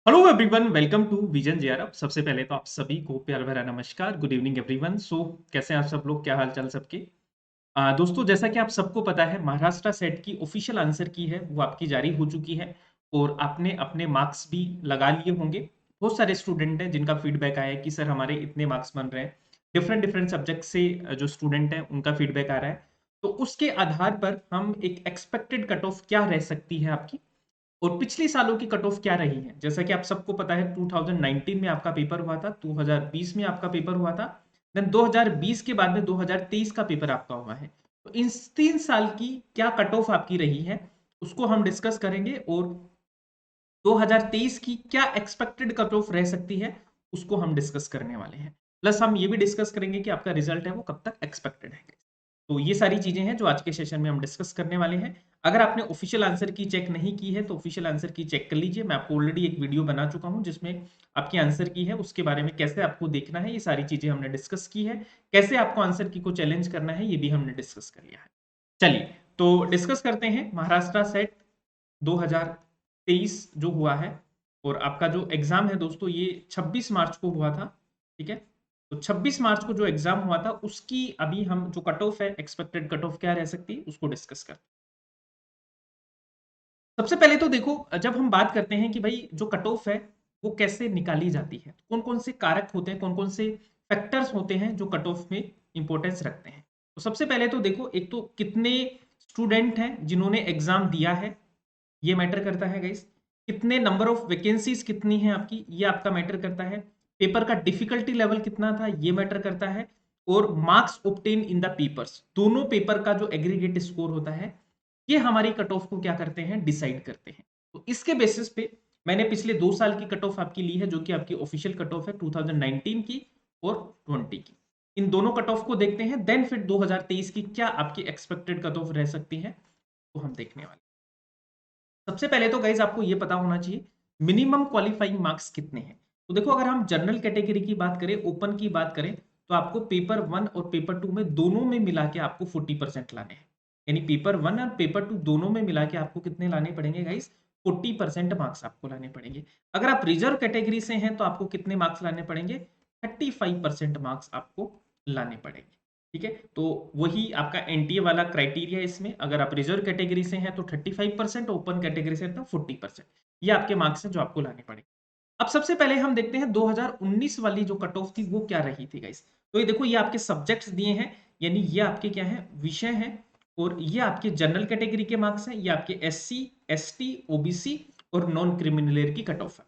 Hello everyone, welcome to Vision JRF. सबसे पहले तो आप सभी को प्यार भरा नमस्कार। Good evening everyone. कैसे हैं आप सब लोग? क्या हाल चाल सबके? दोस्तों, जैसा कि आप सबको पता है, महाराष्ट्र सेट की ऑफिशियल आंसर की है वो आपकी जारी हो चुकी है और आपने अपने मार्क्स भी लगा लिए होंगे। बहुत सारे स्टूडेंट हैं जिनका फीडबैक आया है कि सर हमारे इतने मार्क्स बन रहे हैं। डिफरेंट डिफरेंट सब्जेक्ट से जो स्टूडेंट हैं उनका फीडबैक आ रहा है। तो उसके आधार पर हम एक एक्सपेक्टेड कट ऑफ क्या रह सकती है आपकी, और पिछले सालों की कट ऑफ क्या रही है। जैसा कि आप सबको पता है, 2019 में आपका पेपर हुआ था, 2020 में आपका पेपर हुआ था, देन 2020 के बाद में 2023 का पेपर आपका हुआ है। तो इन 3 साल की क्या कट ऑफ आपकी रही है उसको हम डिस्कस करेंगे, और 2023 की क्या एक्सपेक्टेड कट ऑफ रह सकती है उसको हम डिस्कस करने वाले हैं। प्लस हम ये भी डिस्कस करेंगे कि आपका रिजल्ट है वो कब तक एक्सपेक्टेड है। तो ये सारी चीजें हैं जो आज के सेशन में हम डिस्कस करने वाले हैं। अगर आपने ऑफिशियल आंसर की चेक नहीं की है तो ऑफिशियल आंसर की चेक कर लीजिए। मैं आपको ऑलरेडी एक वीडियो बना चुका हूं जिसमें आपकी आंसर की है, उसके बारे में कैसे आपको देखना है, ये सारी चीजें हमने डिस्कस की है। कैसे आपको आंसर की को चैलेंज करना है ये भी हमने डिस्कस कर लिया है। चलिए, तो डिस्कस करते हैं महाराष्ट्र सेट 2023 जो हुआ है। और आपका जो एग्जाम है दोस्तों, ये 26 मार्च को हुआ था। ठीक है, तो 26 मार्च को जो एग्जाम हुआ था उसकी अभी हम जो कट ऑफ है, एक्सपेक्टेड कट ऑफ क्या रह सकती है उसको डिस्कस करते हैं। सबसे पहले तो देखो, जब हम बात करते हैं कि भाई जो कट ऑफ है वो कैसे निकाली जाती है, कौन कौन से कारक होते हैं, कौन कौन से फैक्टर्स होते हैं जो कट ऑफ में इंपॉर्टेंस रखते हैं। तो सबसे पहले तो देखो, एक तो कितने स्टूडेंट हैं जिन्होंने एग्जाम दिया है, ये मैटर करता है गाइस। कितने नंबर ऑफ वैकेंसीज कितनी है आपकी, ये आपका मैटर करता है। पेपर का डिफिकल्टी लेवल कितना था, ये मैटर करता है। और marks obtain in the papers, दोनों पेपर का जो एग्रीगेट स्कोर होता है, ये हमारी कट ऑफ को क्या करते हैं, डिसाइड करते हैं। तो इसके बेसिस पे मैंने पिछले 2 साल की कट ऑफ आपकी ली है, जो कि आपकी ऑफिशियल कट ऑफ है 2019 की और 20 की। इन दोनों कट ऑफ को देखते हैं, देन फिर 2023 की क्या आपकी एक्सपेक्टेड कट ऑफ रह सकती है तो हम देखने वाले। सबसे पहले तो गाइज आपको ये पता होना चाहिए मिनिमम क्वालिफाइंग मार्क्स कितने हैं। तो देखो, अगर हम जनरल कैटेगरी की बात करें, ओपन की बात करें, तो आपको पेपर 1 और पेपर 2 में दोनों में मिला के आपको 40% लाने हैं। यानी पेपर 1 और पेपर 2 दोनों में मिला के आपको कितने लाने पड़ेंगे गाइज? 40% मार्क्स आपको लाने पड़ेंगे। अगर आप रिजर्व कैटेगरी से हैं तो आपको कितने मार्क्स लाने पड़ेंगे? 35% मार्क्स आपको लाने पड़ेंगे। ठीक है, तो वही आपका एनटीए वाला क्राइटेरिया है इसमें। अगर आप रिजर्व कैटेगरी से हैं तो 35%, ओपन कैटेगरी से हैं तो 40%। ये आपके मार्क्स हैं जो आपको लाने पड़ेंगे। अब सबसे पहले हम देखते हैं 2019 वाली जो कट ऑफ थी वो क्या रही थी गाइस। तो ये देखो, ये आपके सब्जेक्ट्स दिए हैं, यानी ये आपके क्या है, विषय हैं। और ये आपके जनरल कैटेगरी के मार्क्स हैं, ये आपके एससी, एसटी, ओबीसी और नॉन क्रिमिनल की कट ऑफ है।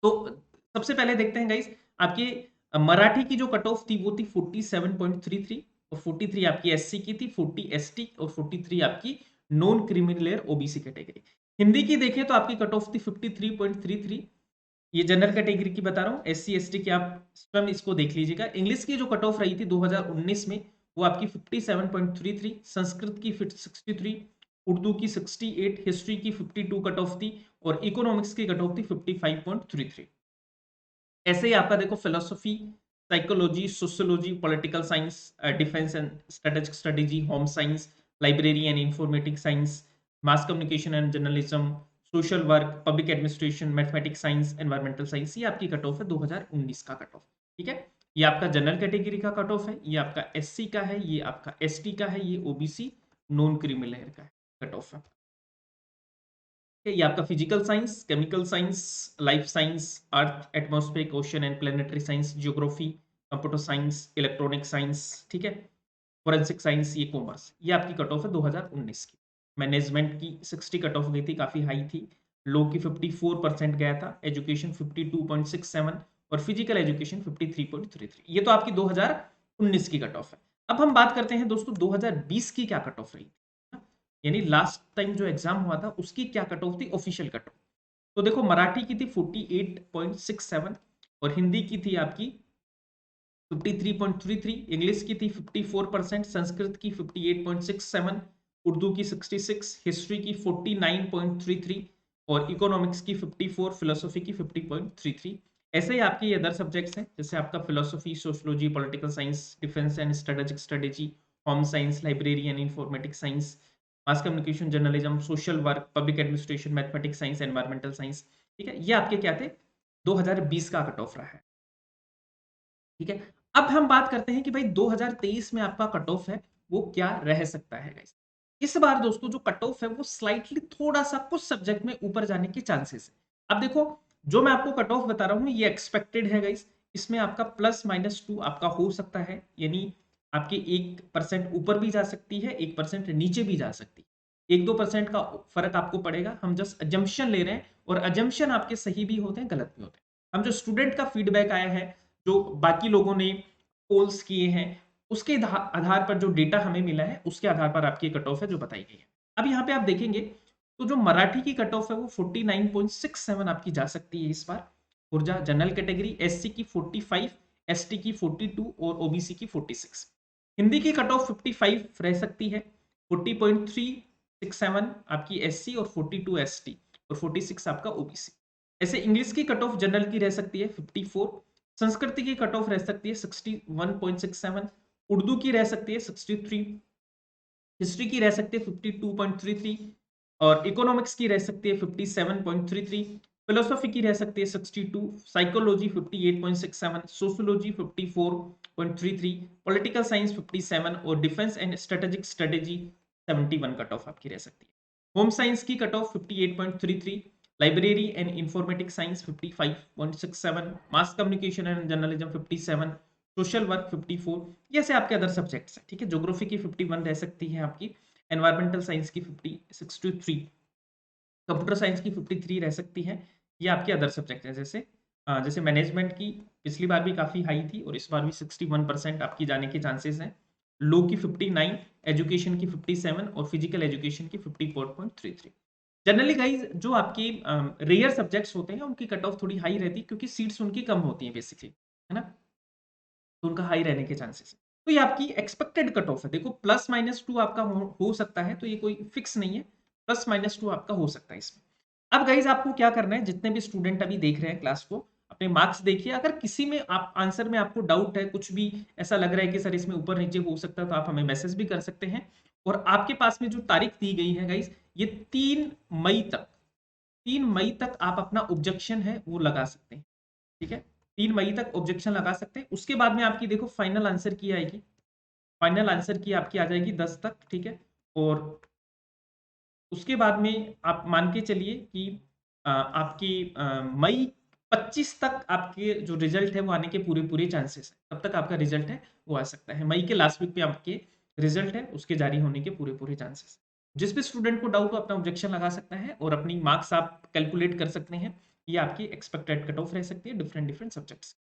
तो सबसे पहले देखते हैं गाइस, आपके मराठी की जो कट ऑफ थी वो थी 47.33, और 43 आपकी एससी की थी, 40 एसटी और 43 आपकी non criminal OBC category. Hindi की देखें तो आपकी कट ऑफ थी 53.33। ये जनरल कैटेगरी की बता रहा हूँ, एससी एसटी की आप स्वयं इसको देख लीजिएगा। इंग्लिश की जो कट ऑफ रही थी 2019 में वो आपकी 57.33, संस्कृत की 63, उर्दू की 68, हिस्ट्री की 52 कट ऑफ थी, और इकोनॉमिक्स की कट ऑफ थी 55.33। ऐसे ही आपका देखो, philosophy, psychology, sociology, political science, defence and strategic strategy, home science, library and informatics science, mass communication and journalism, social work, public administration, mathematics science, environmental science, ये आपकी cut off है 2019 का cut off. ठीक है, ये आपका general category का cut off है, ये आपका एससी का है, ये आपका एसटी का है, ये ओबीसी नॉन क्रीमी लेयर का कट ऑफ है। ये आपका physical science, chemical science, life science, earth atmospheric ocean and planetary science, geography, computer science, electronic science. ठीक है, फोरेंसिक साइंस, ये कॉमर्स, ये आपकी कट ऑफ है 2019 की। मैनेजमेंट की 60 कट ऑफ गई थी, काफी हाई थी। लॉ की 54% गया था, एजुकेशन 52.67, और फिजिकल एजुकेशन 53.33। ये तो आपकी 2019 की कट ऑफ है। अब हम बात करते हैं दोस्तों 2020 की क्या कट ऑफ रही, यानी लास्ट टाइम जो एग्जाम हुआ था उसकी क्या कट ऑफ थी, ऑफिशियल कट ऑफ। तो देखो, मराठी की थी 48.67, और हिंदी की थी आपकी 53.33, इंग्लिश की थी 54%, संस्कृत की 58.67, उर्दू की 66, हिस्ट्री की 49.33, और इकोनॉमिक्स की 54, फिलोसफी की 50.33। ऐसे ही आपके अदर सब्जेक्ट्स हैं, जैसे आपका philosophy, sociology, political science, defence and strategic strategy, home science, library and informatics science, mass communication, journalism, social work, public administration, mathematics science, environmental science. ठीक है, ये आपके क्या थे, 2020 का कट ऑफ रहा है। ठीक है, अब हम बात करते हैं कि भाई 2023 में आपका कट ऑफ है वो क्या रह सकता है गाइस। इस बार दोस्तों जो कट ऑफ है वो स्लाइटली थोड़ा सा कुछ सब्जेक्ट में ऊपर जाने के चांसेस है। अब देखो, जो मैं आपको कट ऑफ बता रहा हूं ये एक्सपेक्टेड है गाइस। इसमें आपका +-2 आपका हो सकता है, यानी आपकी 1% ऊपर भी जा सकती है, 1% नीचे भी जा सकती है। 1-2% का फर्क आपको पड़ेगा। हम जस्ट अजम्पशन ले रहे हैं, और अजम्पशन आपके सही भी होते हैं, गलत भी होते हैं। हम जो स्टूडेंट का फीडबैक आया है, जो बाकी लोगों ने पोल्स किए हैं, उसके आधार पर जो डेटा हमें मिला है, उसके आधार पर आपकी कट ऑफ है जो बताई गई है। अब यहाँ पे आप देखेंगे तो जो मराठी की कट ऑफ है वो 49.67 आपकी जा सकती है इस बार। ऊर्जा जनरल कैटेगरी, एससी की 45, एसटी की 42 और ओबीसी की 46। हिंदी की कट ऑफ 55 रह सकती है, 40.367 आपकी एससी और 42 एसटी और 46 आपका ओबीसी। ऐसे इंग्लिश की कट ऑफ जनरल की रह सकती है 54, संस्कृत की कट ऑफ रह सकती है 61.67, उर्दू की रह सकती है 63, हिस्ट्री की रह सकती है 52.33 और इकोनॉमिक्स की रह सकती है 57.33, फिलोसफी की रह सकती है 62, साइकोलॉजी 58.67, सोशियोलॉजी 54.33, पॉलिटिकल साइंस 57 और defence and strategic strategy 71 cut off आपकी रह सकती है। होम साइंस की cut off 58.33, library and informatic science 55.67, mass communication and journalism 57, social work 54, ये ऐसे आपके अदर सब्जेक्ट्स हैं। ठीक है, ज्योग्राफी की 51 रह सकती है आपकी, एनवायरमेंटल साइंस की 63, कंप्यूटर साइंस की 53 रह सकती है। ये आपके अदर सब्जेक्ट हैं, जैसे मैनेजमेंट की पिछली बार भी काफ़ी हाई थी और इस बार भी 61% आपकी जाने के चांसेस हैं। लॉ की 59, एजुकेशन की 57 और फिजिकल एजुकेशन की 54.33। जनरली गाइज जो आपकी रेयर सब्जेक्ट्स होते हैं उनकी कट ऑफ थोड़ी हाई रहती है, क्योंकि सीट्स उनकी कम होती हैं बेसिकली, है ना, तो उनका हाई रहने के चांसेस है। तो ये आपकी एक्सपेक्टेड कट ऑफ है। देखो +-2 आपका हो सकता है, तो ये कोई फिक्स नहीं है, +-2 आपका हो सकता है इसमें। अब गाइज आपको क्या करना है, जितने भी स्टूडेंट अभी देख रहे हैं क्लास को, अपने मार्क्स देखिए। अगर किसी में आप आंसर में आपको डाउट है, कुछ भी ऐसा लग रहा है कि सर इसमें ऊपर नीचे हो सकता है, तो आप हमें मैसेज भी कर सकते हैं। और आपके पास में जो तारीख दी गई है गाइज, ये 3 मई तक, 3 मई तक आप अपना ऑब्जेक्शन है वो लगा सकते हैं। ठीक है, 3 मई तक ऑब्जेक्शन लगा सकते हैं। उसके बाद में आपकी देखो फाइनल आंसर की आएगी, फाइनल आंसर की आपकी आ जाएगी 10 तक। ठीक है, और उसके बाद में आप मान के चलिए कि आपकी मई 25 तक आपके जो रिजल्ट है वो आने के पूरे पूरे चांसेस है। तब तक आपका रिजल्ट है वो आ सकता है। मई के लास्ट वीक पे आपके रिजल्ट है उसके जारी होने के पूरे पूरे चांसेस। जिस भी स्टूडेंट को डाउट हो अपना ऑब्जेक्शन लगा सकता है और अपनी मार्क्स आप कैलकुलेट कर सकते हैं। ये आपकी एक्सपेक्टेड कट ऑफ रह सकती है डिफरेंट डिफरेंट सब्जेक्ट्स।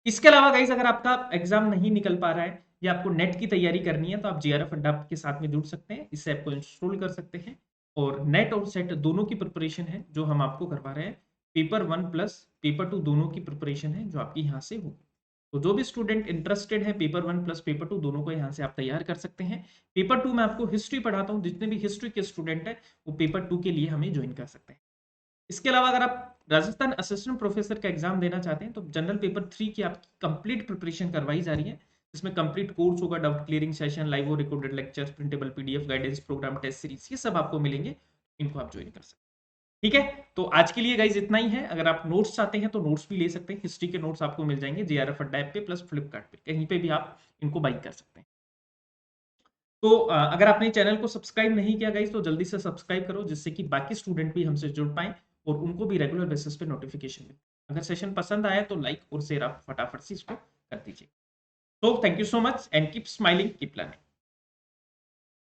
इसके अलावा गाइस अगर आपका एग्जाम नहीं निकल पा रहा है या आपको नेट की तैयारी करनी है, तो आप जेआरएफ अड्डा के साथ में जुड़ सकते हैं। इस ऐप को इंस्टॉल कर सकते हैं और नेट और सेट दोनों की प्रिपरेशन है जो हम आपको करवा रहे हैं। पेपर 1 प्लस पेपर 2 दोनों की प्रिपरेशन है जो आपकी यहाँ से होगी। तो जो भी स्टूडेंट इंटरेस्टेड है पेपर 1 प्लस पेपर 2 दोनों को यहाँ से आप तैयार कर सकते हैं। पेपर 2 में आपको हिस्ट्री पढ़ाता हूँ, जितने भी हिस्ट्री के स्टूडेंट है वो पेपर 2 के लिए हमें ज्वाइन कर सकते हैं। इसके अलावा अगर आप राजस्थान असिस्टेंट प्रोफेसर का एग्जाम देना चाहते हैं, तो जनरल पेपर 3 की आपकी कंप्लीट प्रिपरेशन करवाई जा रही है। इसमें कंप्लीट कोर्स होगा, डाउट क्लियरिंग सेशन, लाइव और recorded lectures, printable PDF, guidance program, test series, ये सब आपको मिलेंगे। इनको आप ज्वाइन कर सकते हैं। ठीक है, तो आज के लिए गाइज इतना ही है। अगर आप नोट्स चाहते हैं तो नोट्स भी ले सकते हैं। हिस्ट्री के नोट्स आपको मिल जाएंगे जेआरएफ अड्डा ऐप पे प्लस फ्लिपकार्ट पे, कहीं पे भी आप इनको बाई कर सकते हैं। तो अगर आपने चैनल को सब्सक्राइब नहीं किया गाइस तो जल्दी से सब्सक्राइब करो, जिससे कि बाकी स्टूडेंट भी हमसे जुड़ पाएं और उनको भी रेगुलर बेसिस पे नोटिफिकेशन मिले। अगर सेशन पसंद आया तो लाइक और शेयर आप फटाफट से इसको कर दीजिए। तो thank you so much and keep smiling, keep learning.